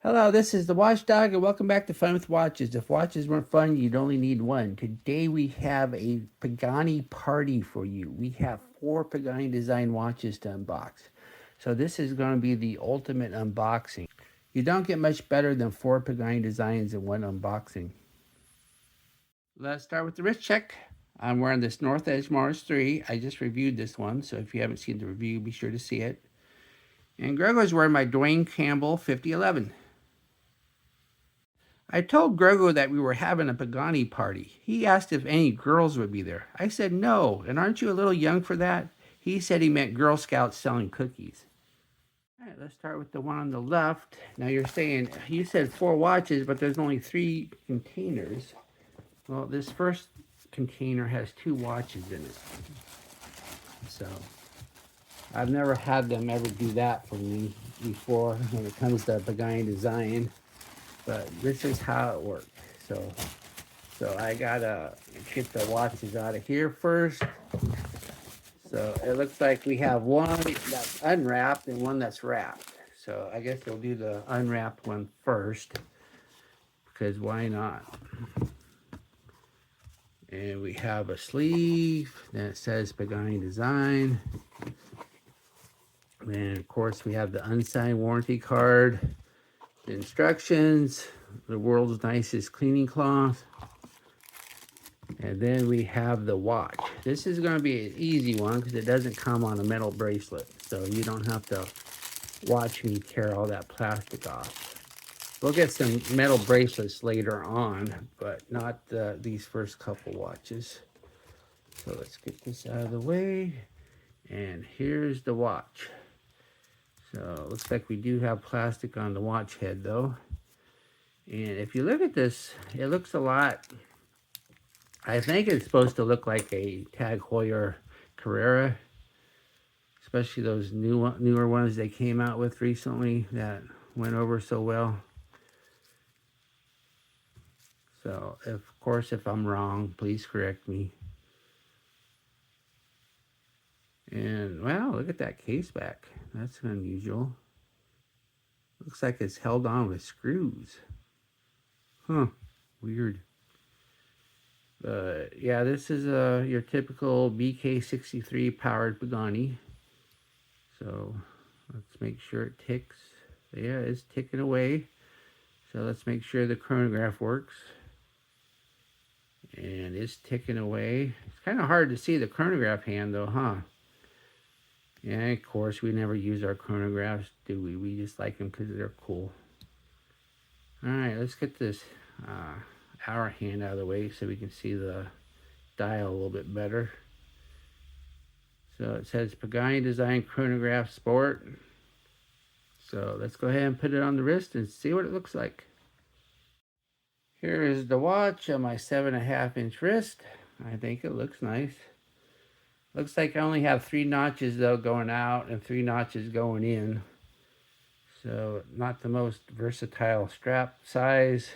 Hello, this is the Watchdog, and welcome back to Fun with Watches. If watches weren't fun, you'd only need one. Today we have a Pagani party for you. We have 4 Pagani Design watches to unbox. So this is going to be the ultimate unboxing. You don't get much better than 4 Pagani Designs in one unboxing. Let's start with the wrist check. I'm wearing this North Edge Mars 3. I just reviewed this one, so if you haven't seen the review, be sure to see it. And Gregor's wearing my Dwayne Campbell 5011. I told Grego that we were having a Pagani party. He asked if any girls would be there. I said no, and aren't you a little young for that? He said he meant Girl Scouts selling cookies. All right, let's start with the one on the left. Now you're saying, you said 4 watches, but there's only 3 containers. Well, this first container has 2 watches in it. So, I've never had them ever do that for me before when it comes to Pagani Design. But this is how it works. So I gotta get the watches out of here first. So it looks like we have one that's unwrapped and one that's wrapped. So I guess we'll do the unwrapped one first, because why not? And we have a sleeve that says Pagani Design. And of course we have the unsigned warranty card, the instructions, the world's nicest cleaning cloth. And then we have the watch. This is going to be an easy one because it doesn't come on a metal bracelet. So you don't have to watch me tear all that plastic off. We'll get some metal bracelets later on, but not these first couple watches. So let's get this out of the way. And here's the watch. So it looks like we do have plastic on the watch head though. And if you look at this, it looks a lot, I think it's supposed to look like a Tag Heuer Carrera, especially those newer ones they came out with recently that went over so well. So, of course, if I'm wrong, please correct me. And, wow, look at that case back. That's unusual. Looks like it's held on with screws. Huh, weird. Yeah, this is your typical BK63 powered Pagani. So let's make sure it ticks. Yeah, it's ticking away. So let's make sure the chronograph works. And it's ticking away. It's kind of hard to see the chronograph hand though, huh? Yeah, of course, we never use our chronographs, do we? We just like them because they're cool. All right, let's get this hour hand out of the way so we can see the dial a little bit better. So it says Pagani Design Chronograph Sport. So let's go ahead and put it on the wrist and see what it looks like. Here is the watch on my 7.5-inch wrist. I think it looks nice. Looks like I only have 3 notches though going out and 3 notches going in. So not the most versatile strap size.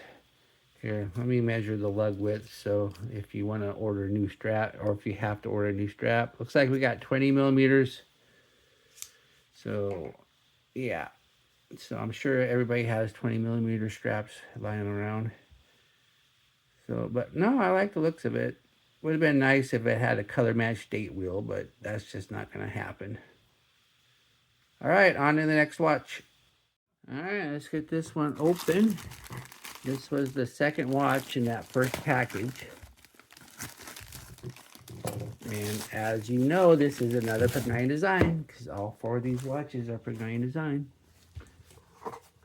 Here, let me measure the lug width. So if you want to order a new strap, or if you have to order a new strap, looks like we got 20 millimeters. So yeah, so I'm sure everybody has 20 millimeter straps lying around. So, but no, I like the looks of it. Would have been nice if it had a color matched date wheel, but that's just not going to happen. All right, on to the next watch. All right, let's get this one open. This was the second watch in that first package. And as you know, this is another Pagani Design, because all 4 of these watches are Pagani Design.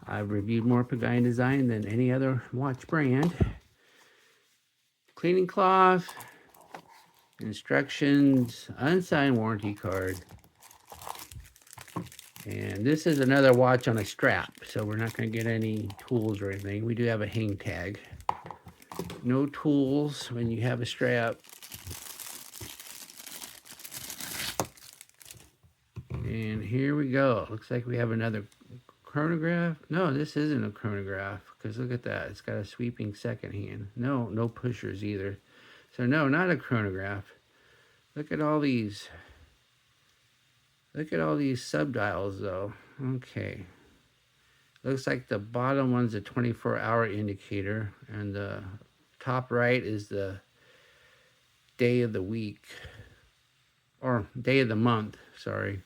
I've reviewed more Pagani Design than any other watch brand. Cleaning cloth, instructions, unsigned warranty card. And this is another watch on a strap, so we're not going to get any tools or anything. We do have a hang tag. No tools when you have a strap. And here we go. Looks like we have another chronograph. No, this isn't a chronograph, because look at that. It's got a sweeping second hand. No pushers either. So no, not a chronograph. Look at all these. Look at all these subdials though. Okay. Looks like the bottom one's a 24-hour indicator, and the top right is the day of the week, or day of the month, sorry.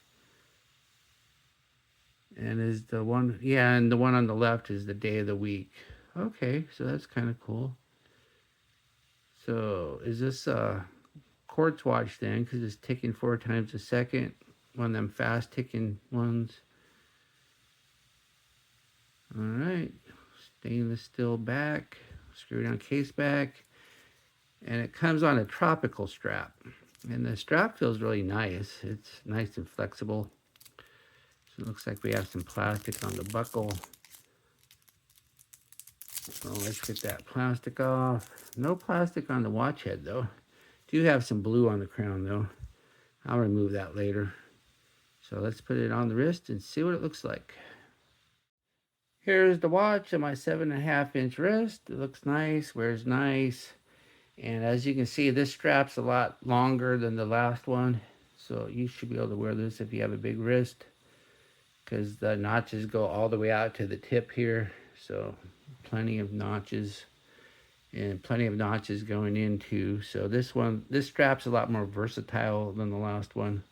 And is the one, yeah, and the one on the left is the day of the week. Okay, so that's kind of cool. So is this a quartz watch then? Because it's ticking 4 times a second. One of them fast ticking ones. All right, stainless steel back, screw down case back, and it comes on a tropical strap. And the strap feels really nice. It's nice and flexible. So it looks like we have some plastic on the buckle. So let's get that plastic off. No plastic on the watch head though. Do have some blue on the crown though. I'll remove that later. So let's put it on the wrist and see what it looks like. Here's the watch on my 7.5-inch wrist. It looks nice, wears nice. And as you can see, this strap's a lot longer than the last one. So you should be able to wear this if you have a big wrist, because the notches go all the way out to the tip here. So plenty of notches, and plenty of notches going into. So this strap's a lot more versatile than the last one.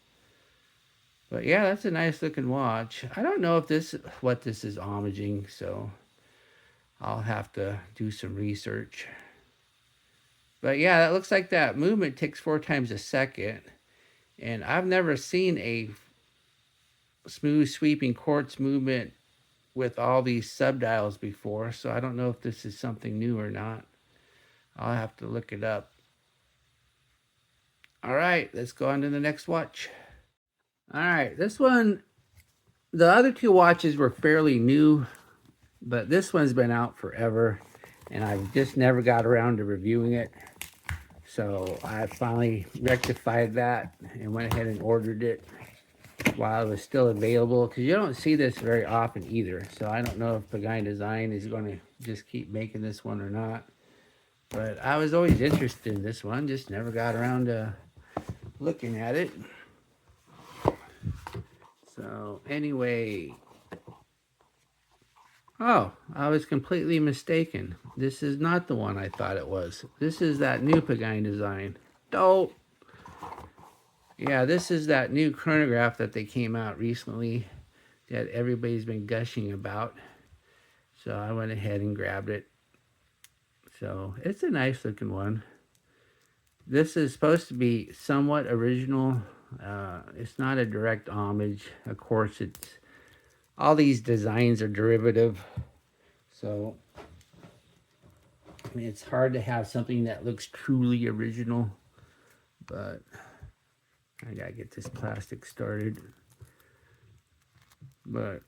But yeah, that's a nice looking watch. I don't know if what this is homaging, so I'll have to do some research. But yeah, that looks like that movement takes 4 times a second. And I've never seen a smooth sweeping quartz movement with all these subdials before. So I don't know if this is something new or not. I'll have to look it up. All right, let's go on to the next watch. All right, this one, the other 2 watches were fairly new, but this one's been out forever, and I've just never got around to reviewing it. So I finally rectified that and went ahead and ordered it while it was still available, because you don't see this very often either. So I don't know if Pagani Design is going to just keep making this one or not. But I was always interested in this one, just never got around to looking at it. So anyway, oh, I was completely mistaken. This is not the one I thought it was. This is that new Pagani Design. Dope. Yeah, this is that new chronograph that they came out recently that everybody's been gushing about. So I went ahead and grabbed it. So it's a nice looking one. This is supposed to be somewhat original. It's not a direct homage. Of course, all these designs are derivative. So I mean, it's hard to have something that looks truly original. But I gotta get this plastic started. But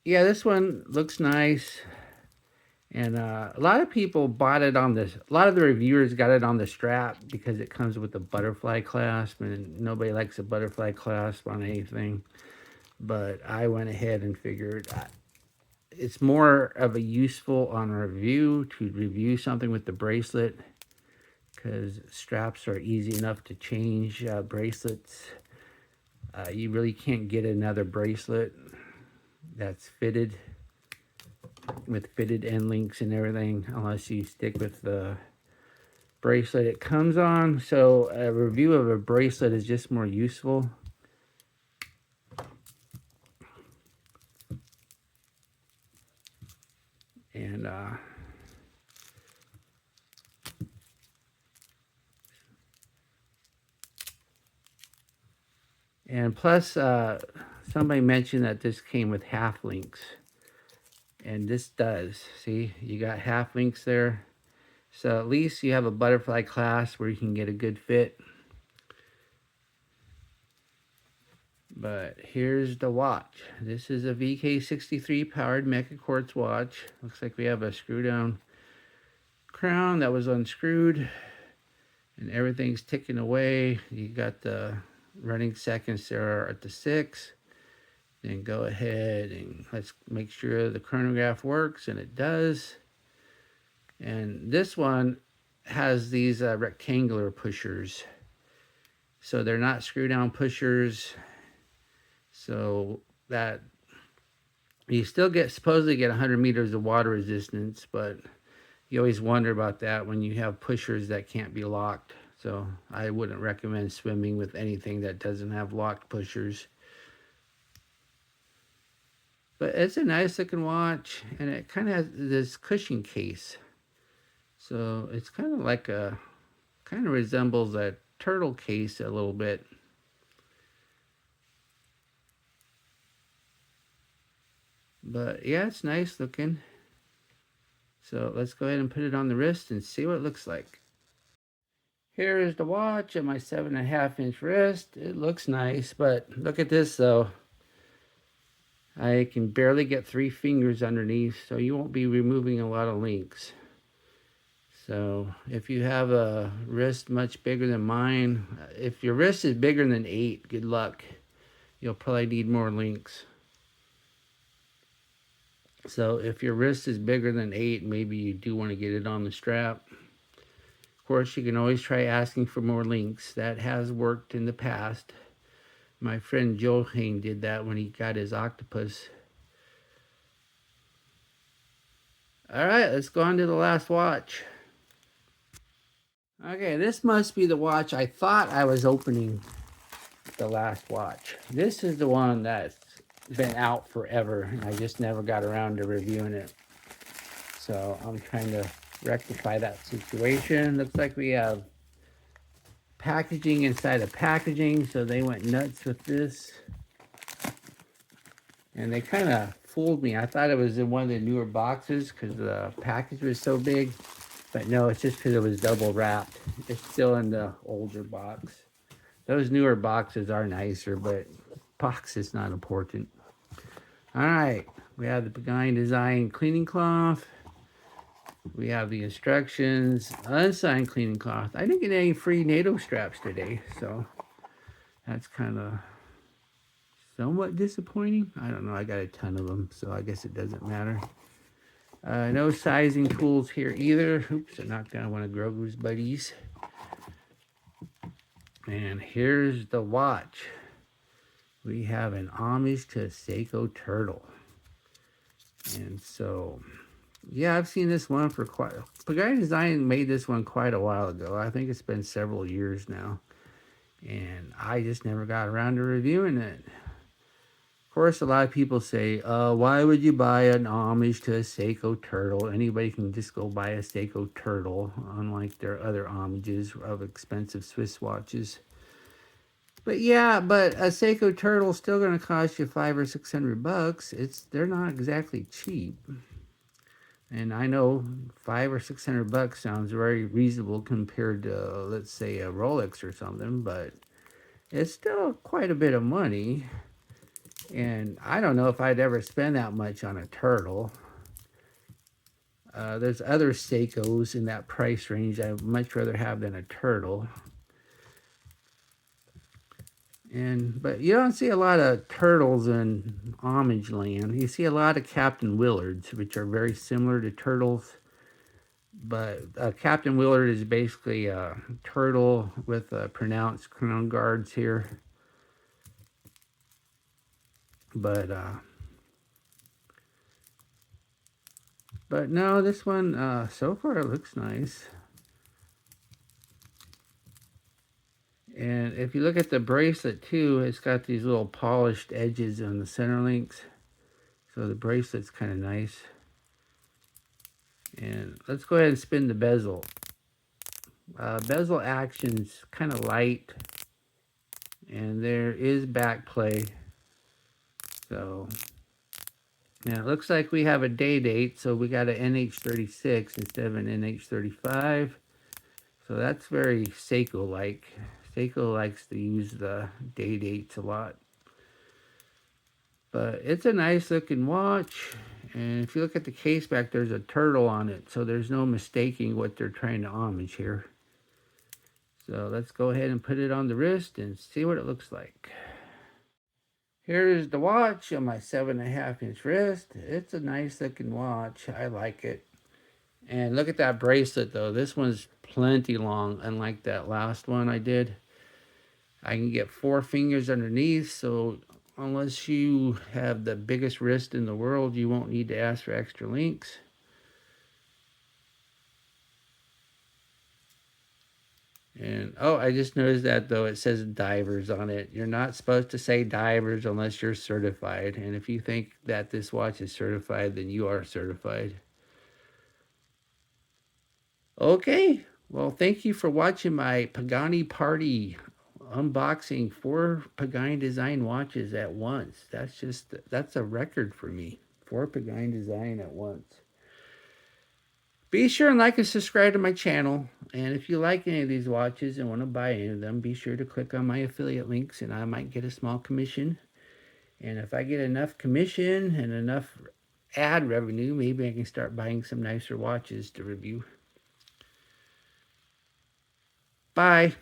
yeah, this one looks nice. And a lot of people bought it on this. A lot of the reviewers got it on the strap because it comes with a butterfly clasp, and nobody likes a butterfly clasp on anything. But I went ahead and figured it's more of a useful on a review to review something with the bracelet, because straps are easy enough to change. Bracelets, you really can't get another bracelet that's fitted with fitted end links and everything unless you stick with the bracelet it comes on. So a review of a bracelet is just more useful. And plus, somebody mentioned that this came with half links, and this does. See, you got half links there. So at least you have a butterfly clasp where you can get a good fit. But here's the watch. This is a VK63 powered Mecha Quartz watch. Looks like we have a screw down crown that was unscrewed, and everything's ticking away. You got the running seconds there at the 6. Then go ahead and let's make sure the chronograph works, and it does. And this one has these rectangular pushers, so they're not screw down pushers, so that You still supposedly get 100 meters of water resistance, but you always wonder about that when you have pushers that can't be locked. So I wouldn't recommend swimming with anything that doesn't have locked pushers. But it's a nice looking watch, and it kind of has this cushion case. So it's kind of like kind of resembles a turtle case a little bit. But yeah, it's nice looking. So let's go ahead and put it on the wrist and see what it looks like. Here is the watch at my 7.5-inch wrist. It looks nice, but look at this though. I can barely get 3 fingers underneath, so you won't be removing a lot of links. So if you have a wrist much bigger than mine, if your wrist is bigger than 8, good luck. You'll probably need more links. So if your wrist is bigger than 8, maybe you do want to get it on the strap. Of course, you can always try asking for more links. That has worked in the past. My friend Joe Hain did that when he got his octopus. All right, let's go on to the last watch. Okay, this must be the watch I thought I was opening. The last watch. This is the one that's been out forever, and I just never got around to reviewing it. So I'm trying to rectify that situation. Looks like we have packaging inside of packaging, so they went nuts with this. And they kind of fooled me. I thought it was in one of the newer boxes because the package was so big. But no, it's just because it was double wrapped. It's still in the older box. Those newer boxes are nicer, but box is not important. All right, we have the Pagani Design cleaning cloth. We have the instructions, unsigned cleaning cloth. I didn't get any free NATO straps today, so that's kind of somewhat disappointing. I don't know, I got a ton of them, so I guess it doesn't matter. No sizing tools here either. Oops, I knocked down one of Grogu's buddies. And here's the watch. We have an homage to a Seiko turtle. And so, yeah, I've seen this one for Pagani Design made this one quite a while ago. I think it's been several years now. And I just never got around to reviewing it. Of course, a lot of people say, why would you buy an homage to a Seiko turtle? Anybody can just go buy a Seiko turtle, unlike their other homages of expensive Swiss watches. But yeah, but a Seiko turtle is still going to cost you $500 or $600. They're not exactly cheap. And I know $500 or $600 sounds very reasonable compared to, let's say, a Rolex or something, but it's still quite a bit of money. And I don't know if I'd ever spend that much on a turtle. There's other Seikos in that price range I'd much rather have than a turtle. But you don't see a lot of turtles in homage land. You see a lot of Captain Willards, which are very similar to turtles. But Captain Willard is basically a turtle with pronounced crown guards here. But no, this one, so far it looks nice. And if you look at the bracelet too, it's got these little polished edges on the center links. So the bracelet's kind of nice. And let's go ahead and spin the bezel. Bezel action's kind of light. And there is back play. So now it looks like we have a day date, so we got an NH36 instead of an NH35. So that's very Seiko-like. Seiko likes to use the day dates a lot. But it's a nice looking watch. And if you look at the case back, there's a turtle on it. So there's no mistaking what they're trying to homage here. So let's go ahead and put it on the wrist and see what it looks like. Here's the watch on my 7.5-inch wrist. It's a nice looking watch. I like it. And look at that bracelet though. This one's plenty long, unlike that last one I did. I can get 4 fingers underneath, so unless you have the biggest wrist in the world, you won't need to ask for extra links. And oh, I just noticed that though, it says divers on it. You're not supposed to say divers unless you're certified. And if you think that this watch is certified, then you are certified. Okay, well, thank you for watching my Pagani Party unboxing 4 Pagani Design watches at once. That's a record for me. 4 Pagani Design at once. Be sure and like and subscribe to my channel. And if you like any of these watches and want to buy any of them, be sure to click on my affiliate links and I might get a small commission. And if I get enough commission and enough ad revenue, maybe I can start buying some nicer watches to review. Bye.